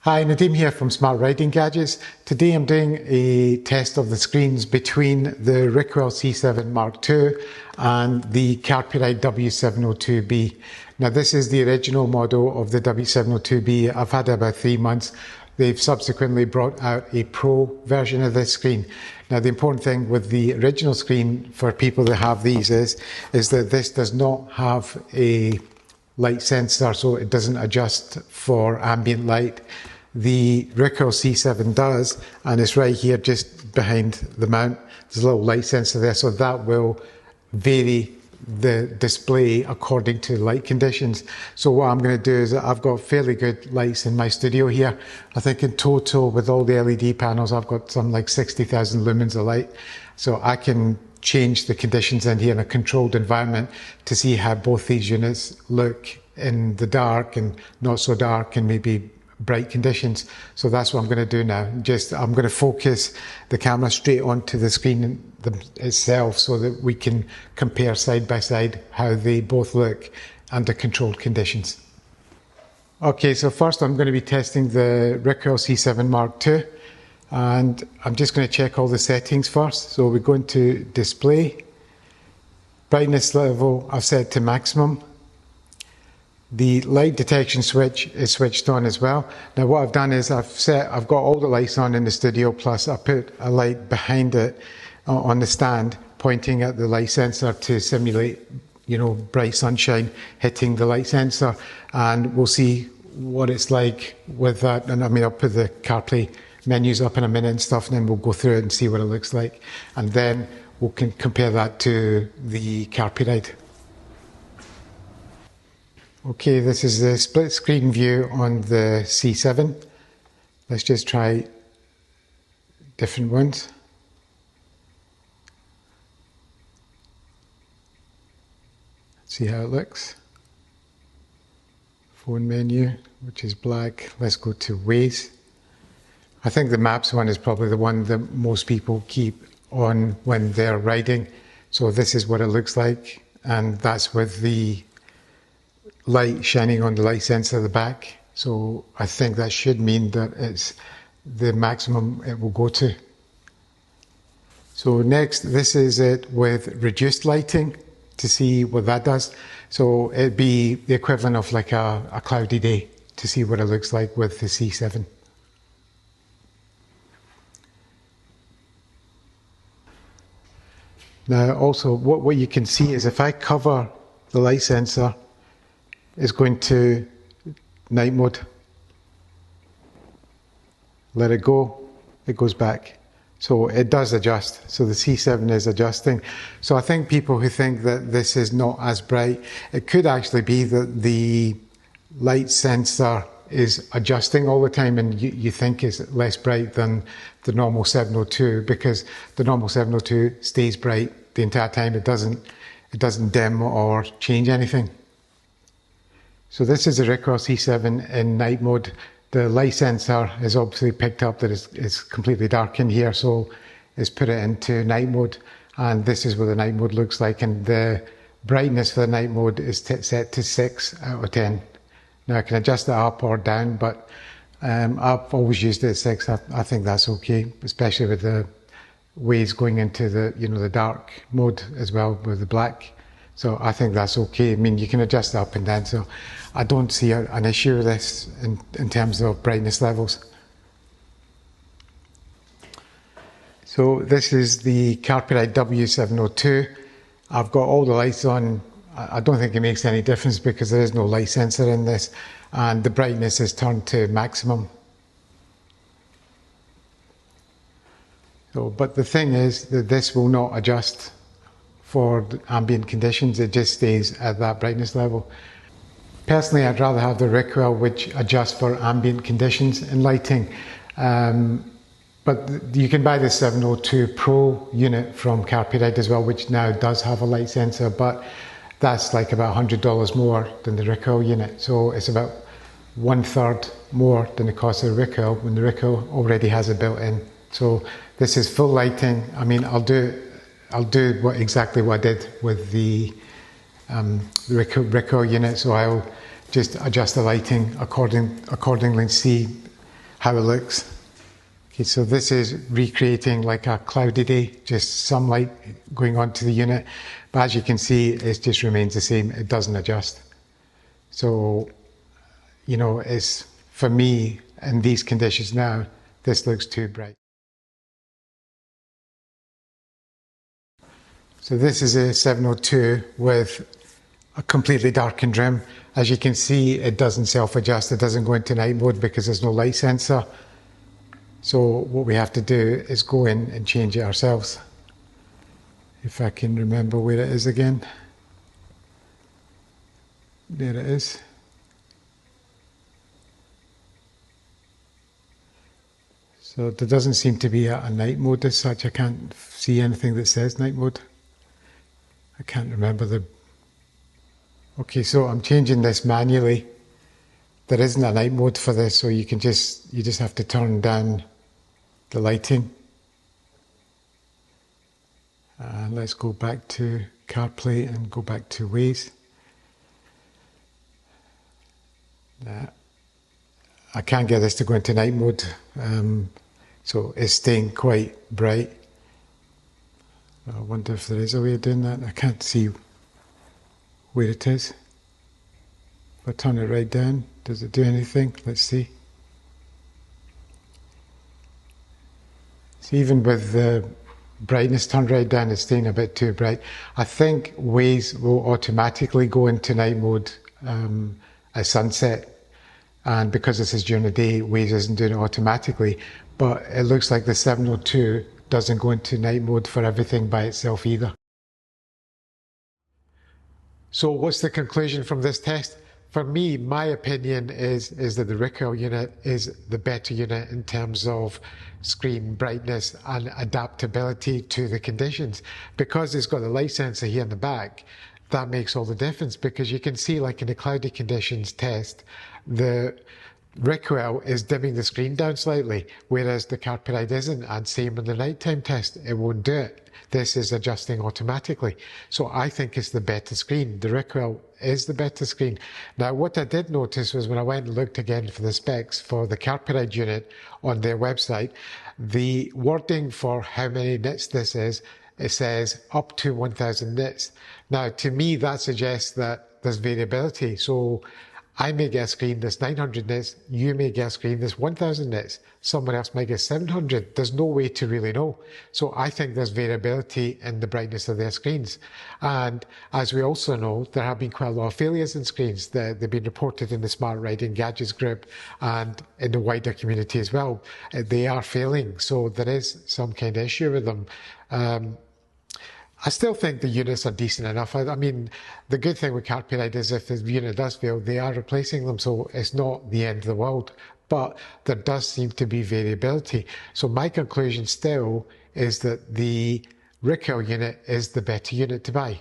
Hi, Nadeem here from Smart Riding Gadgets. Today I'm doing a test of the screens between the Ricoel C7 Mark II and the Carpuride W702B. Now this is the original model of the W702B. I've had it about 3 months. They've subsequently brought out a Pro version of this screen. Now the important thing with the original screen for people that have these is that this does not have a light sensor, so it doesn't adjust for ambient light. The Ricoel C7 does, and it's right here just behind the mount. There's a little light sensor there, so that will vary the display according to light conditions. So what I'm going to do is I've got fairly good lights in my studio here. I think in total with all the LED panels I've got some like 60,000 lumens of light. So I can change the conditions in here in a controlled environment to see how both these units look in the dark and not so dark and maybe bright conditions. So that's what I'm going to do now. I'm going to focus the camera straight onto the screen itself so that we can compare side by side how they both look under controlled conditions. Okay, so first I'm going to be testing the Ricoel C7 Mark II, and I'm just going to check all the settings first. So we're going to display. Brightness level I've set to maximum. The light detection switch is switched on as well. Now what I've done is I've got all the lights on in the studio, plus I put a light behind it on the stand pointing at the light sensor to simulate, bright sunshine hitting the light sensor, and we'll see what it's like with that. And I mean, I'll put the CarPlay menus up in a minute and stuff, and then we'll go through it and see what it looks like, and then we can compare that to the Carpuride. Okay, this is the split screen view on the C7. Let's just try different ones. See how it looks. Phone menu, which is black. Let's go to Waze. I think the Maps one is probably the one that most people keep on when they're riding. So this is what it looks like, and that's with the light shining on the light sensor at the back. So I think that should mean that it's the maximum it will go to. So next, this is it with reduced lighting to see what that does. So it'd be the equivalent of like a cloudy day to see what it looks like with the C7. Now also what you can see is if I cover the light sensor, it's going to night mode. Let it go, it goes back. So it does adjust. So the C7 is adjusting. So I think people who think that this is not as bright, it could actually be that the light sensor is adjusting all the time and you think it's less bright than the normal 702, because the normal 702 stays bright the entire time. It doesn't dim or change anything. So this is the Ricoel C7 in night mode. The light sensor has obviously picked up that it's completely dark in here, so it's put it into night mode, and this is what the night mode looks like, and the brightness for the night mode is set to 6 out of 10. Now I can adjust it up or down, but I've always used it at 6. I think that's okay, especially with the Waze going into the dark mode as well with the black. So I think that's okay. I mean, you can adjust it up and down, so I don't see an issue with this in terms of brightness levels. So this is the Carpuride W702. I've got all the lights on. I don't think it makes any difference because there is no light sensor in this, and the brightness is turned to maximum. So, but the thing is that this will not adjust for ambient conditions. It just stays at that brightness level. Personally, I'd rather have the Ricoel, which adjusts for ambient conditions in lighting. But you can buy the 702 Pro unit from Carpuride as well, which now does have a light sensor, but that's like about $100 more than the Ricoel unit. So it's about 1/3 more than the cost of the Ricoel, when the Ricoel already has it built in. So this is full lighting. I mean, I'll do exactly what I did with the Ricoel unit. So I'll just adjust the lighting accordingly and see how it looks. Okay, so this is recreating like a cloudy day, just sunlight going onto the unit. But as you can see, it just remains the same. It doesn't adjust. So, you know, it's, for me, in these conditions now, this looks too bright. So this is a 702 with a completely darkened rim. As you can see, it doesn't self-adjust. It doesn't go into night mode because there's no light sensor. So what we have to do is go in and change it ourselves. If I can remember where it is again. There it is. So there doesn't seem to be a night mode as such. I can't see anything that says night mode. I can't remember the... Okay, so I'm changing this manually. There isn't a night mode for this, so you just have to turn down the lighting. And let's go back to CarPlay and go back to Waze. I can't get this to go into night mode, so it's staying quite bright. I wonder if there is a way of doing that. I can't see where it is. If I turn it right down, does it do anything? Let's see. So even with the brightness turned right down, it's staying a bit too bright. I think Waze will automatically go into night mode at sunset. And because this is during the day, Waze isn't doing it automatically. But it looks like the 702 doesn't go into night mode for everything by itself either. So what's the conclusion from this test? For me, my opinion is that the Ricoel unit is the better unit in terms of screen brightness and adaptability to the conditions. Because it's got the light sensor here in the back, that makes all the difference, because you can see, like in the cloudy conditions test, the Ricoel is dimming the screen down slightly, whereas the Carpuride isn't, and same in the nighttime test, it won't do it. This is adjusting automatically. So I think it's the better screen. The Ricoel is the better screen. Now, what I did notice was when I went and looked again for the specs for the Carpuride unit on their website, the wording for how many nits this is, it says up to 1000 nits. Now, to me, that suggests that there's variability. So I may get a screen that's 900 nits, you may get a screen that's 1000 nits, someone else might get 700. There's no way to really know. So I think there's variability in the brightness of their screens. And as we also know, there have been quite a lot of failures in screens. They've been reported in the Smart Riding Gadgets group and in the wider community as well. They are failing, so there is some kind of issue with them. I still think the units are decent enough. I mean, the good thing with Carpuride is if the unit does fail, they are replacing them, so it's not the end of the world. But there does seem to be variability. So my conclusion still is that the Ricoel unit is the better unit to buy.